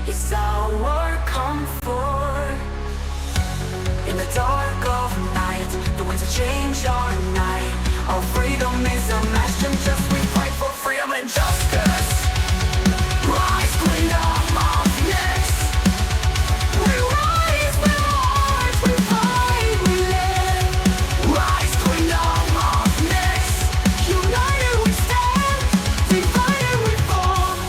is our comfort. In the dark of night, the winds of change are night. Our freedom is a match, and just we fight for freedom and justice. Rise, Queendom of Nix. We rise, we march, we fight, we live. Rise, Queendom of Nix. United we stand, divided we fall.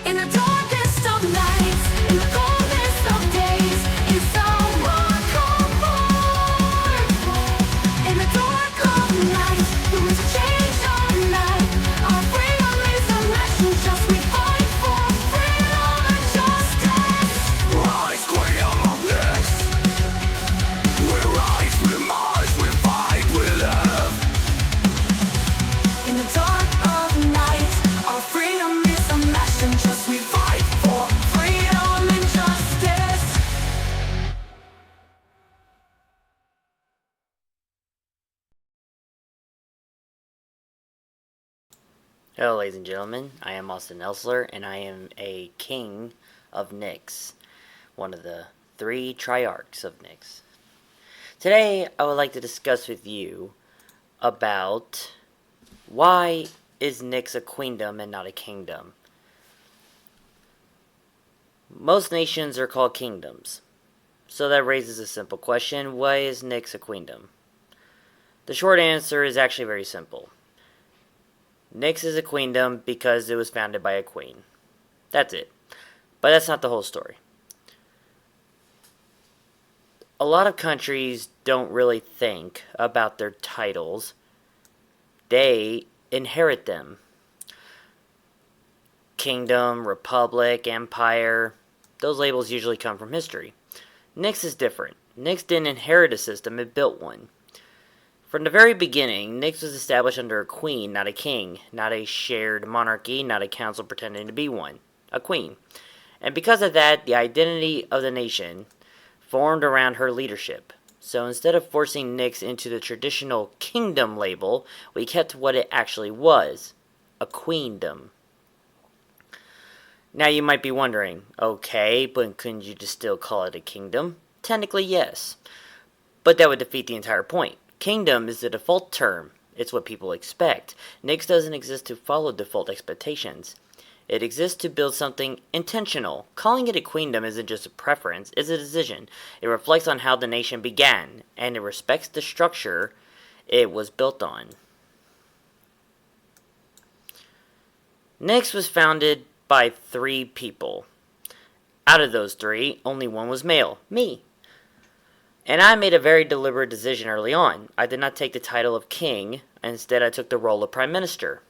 In the darkest of nights, in the coldest of days, it's our comfort. In the dark of night, the winds of change are night. Our freedom is a mission, just we fight for freedom and justice. Rise, Queendom of Nix. We rise, we march, we fight, we live. In the dark of night, our freedom is a mission, just we fight for freedom and justice. Hello ladies and gentlemen, I am Austin Elsler, and I am a king of Nyx, one of the 3 triarchs of Nyx. Today I would like to discuss with you about why is Nyx a queendom and not a kingdom. Most nations are called kingdoms, so that raises a simple question: why is Nyx a queendom? The short answer is actually very simple. Nyx is a queendom because it was founded by a queen. That's it. But that's not the whole story. A lot of countries don't really think about their titles. They inherit them. Kingdom, republic, empire, those labels usually come from history. Nyx is different. Nyx didn't inherit a system, it built one. From the very beginning, Nyx was established under a queen, not a king, not a shared monarchy, not a council pretending to be one. A queen. And because of that, the identity of the nation formed around her leadership. So instead of forcing Nyx into the traditional kingdom label, we kept what it actually was: a queendom. Now you might be wondering, okay, but couldn't you just still call it a kingdom? Technically, yes. But that would defeat the entire point. Kingdom is the default term. It's what people expect. Nyx doesn't exist to follow default expectations. It exists to build something intentional. Calling it a queendom isn't just a preference, it's a decision. It reflects on how the nation began, and it respects the structure it was built on. Nyx was founded by 3 people. Out of those 3, only one was male, me. And I made a very deliberate decision early on. I did not take the title of king, instead I took the role of prime minister.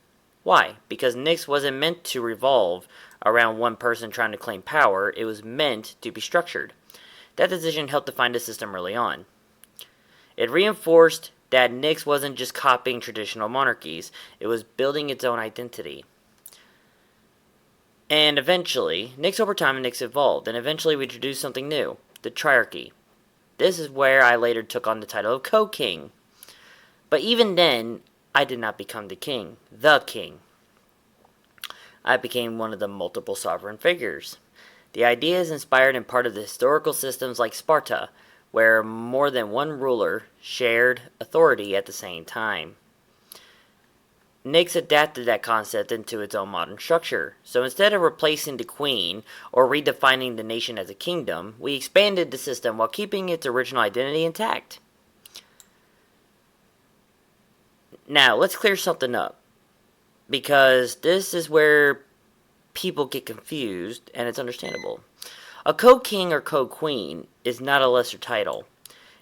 Why? Because Nyx wasn't meant to revolve around one person trying to claim power, it was meant to be structured. That decision helped define the system early on. It reinforced that Nyx wasn't just copying traditional monarchies, it was building its own identity. And eventually, Nyx over time Nyx evolved, and eventually we introduced something new, the triarchy. This is where I later took on the title of co-king. But even then, I did not become the king. I became one of the multiple sovereign figures. The idea is inspired in part of the historical systems like Sparta, where more than one ruler shared authority at the same time. Nyx adapted that concept into its own modern structure. So instead of replacing the queen or redefining the nation as a kingdom, we expanded the system while keeping its original identity intact. Now, let's clear something up, because this is where people get confused, and it's understandable. A co-king or co-queen is not a lesser title.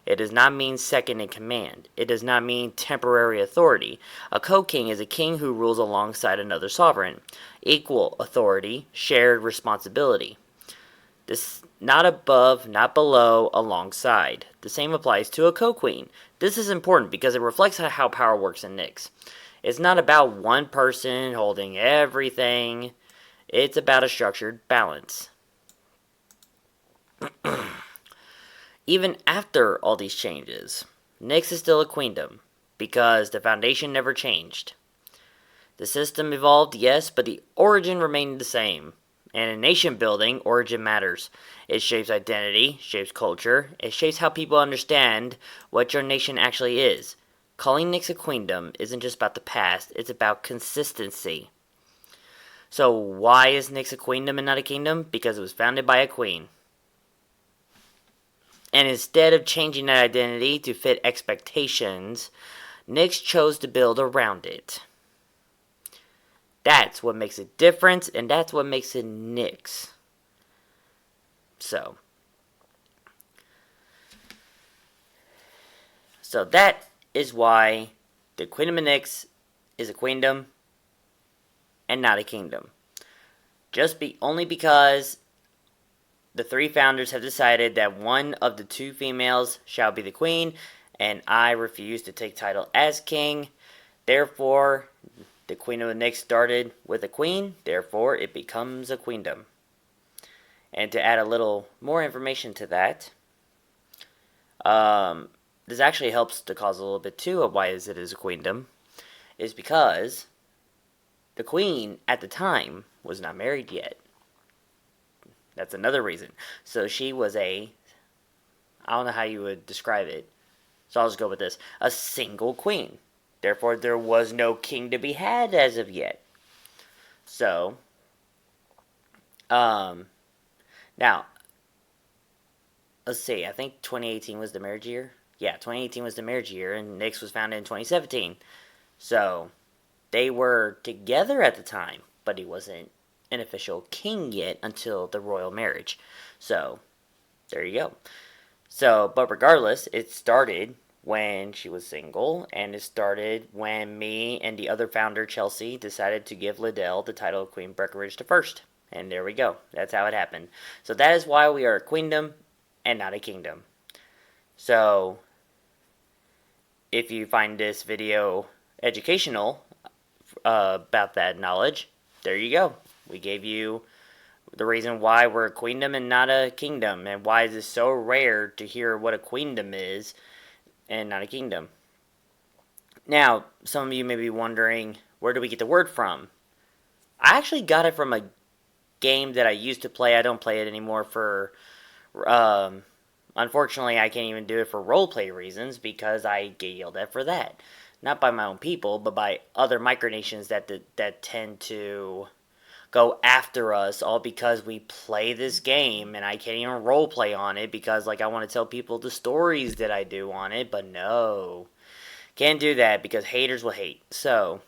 It does not mean second in command. It does not mean temporary authority. A co-king is a king who rules alongside another sovereign. Equal authority, shared responsibility. This not above, not below, alongside. The same applies to a co-queen. This is important because it reflects how power works in Nyx. It's not about one person holding everything. It's about a structured balance. Even after all these changes, Nyx is still a queendom, because the foundation never changed. The system evolved, yes, but the origin remained the same. And in nation building, origin matters. It shapes identity, shapes culture, it shapes how people understand what your nation actually is. Calling Nyx a queendom isn't just about the past, it's about consistency. So why is Nyx a queendom and not a kingdom? Because it was founded by a queen. And instead of changing that identity to fit expectations, Nyx chose to build around it. That's what makes it different, and that's what makes it Nyx. So that is why the Queendom of Nyx is a queendom and not a kingdom. Only because the 3 founders have decided that one of the 2 females shall be the queen, and I refuse to take title as king. Therefore, the Queendom of Nyx started with a queen, therefore it becomes a queendom. And to add a little more information to that, this actually helps to cause a little bit too of why it is a queendom, is because the queen at the time was not married yet. That's another reason. So she was I don't know how you would describe it, so I'll just go with this, a single queen. Therefore, there was no king to be had as of yet. So, now, let's see, I think 2018 was the marriage year. Yeah, 2018 was the marriage year, and Nyx was founded in 2017. So, they were together at the time, but he wasn't an official king yet until the royal marriage. So, there you go. So, but regardless, it started when she was single, and it started when me and the other founder, Chelsea, decided to give Liddell the title of Queen Breckenridge the First. And there we go. That's how it happened. So that is why we are a queendom and not a kingdom. So, if you find this video educational about that knowledge, there you go. We gave you the reason why we're a queendom and not a kingdom, and why is it so rare to hear what a queendom is and not a kingdom. Now, some of you may be wondering, where do we get the word from? I actually got it from a game that I used to play. I don't play it anymore for, unfortunately, I can't even do it for roleplay reasons because I get yelled at for that. Not by my own people, but by other micronations that tend to go after us all because we play this game, and I can't even roleplay on it because, like, I want to tell people the stories that I do on it, but no. Can't do that because haters will hate. So,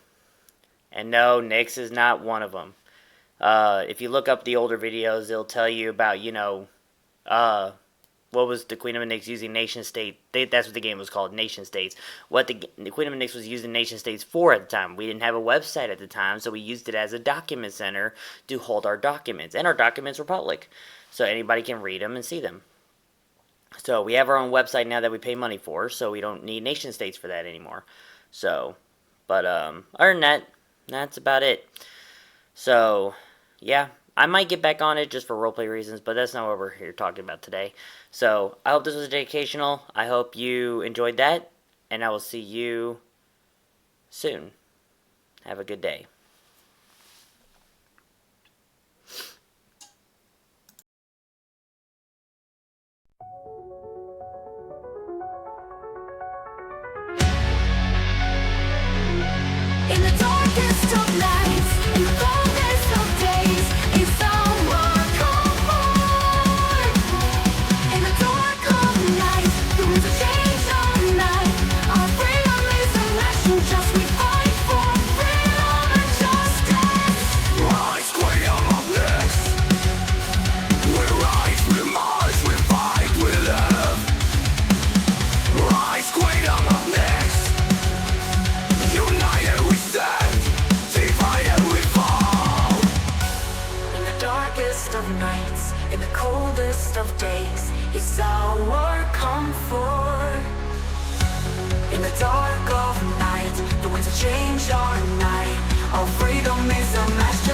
and no, Nyx is not one of them. If you look up the older videos, they'll tell you about, what was the Queendom of Nyx using nation state? That's what the game was called, nation states. What the Queendom of Nyx was using nation states for at the time. We didn't have a website at the time, so we used it as a document center to hold our documents. And our documents were public, so anybody can read them and see them. So we have our own website now that we pay money for, so we don't need nation states for that anymore. So, but other than that, that's about it. So, yeah. I might get back on it just for roleplay reasons, but that's not what we're here talking about today. So, I hope this was educational. I hope you enjoyed that, and I will see you soon. Have a good day. In the darkest of nights, in the coldest of days, it's our comfort. In the dark of night, the winds of change our night. Our freedom is a national trust. We fight for freedom and justice. Rise, Queendom of Nyx. We rise, we march, we fight, we live. Rise, Queendom of Nyx. United we stand, divided we fall. In the darkest of nights, in the coldest of days, it's our comfort. In the dark of night, the winds of change our night. Our freedom is a master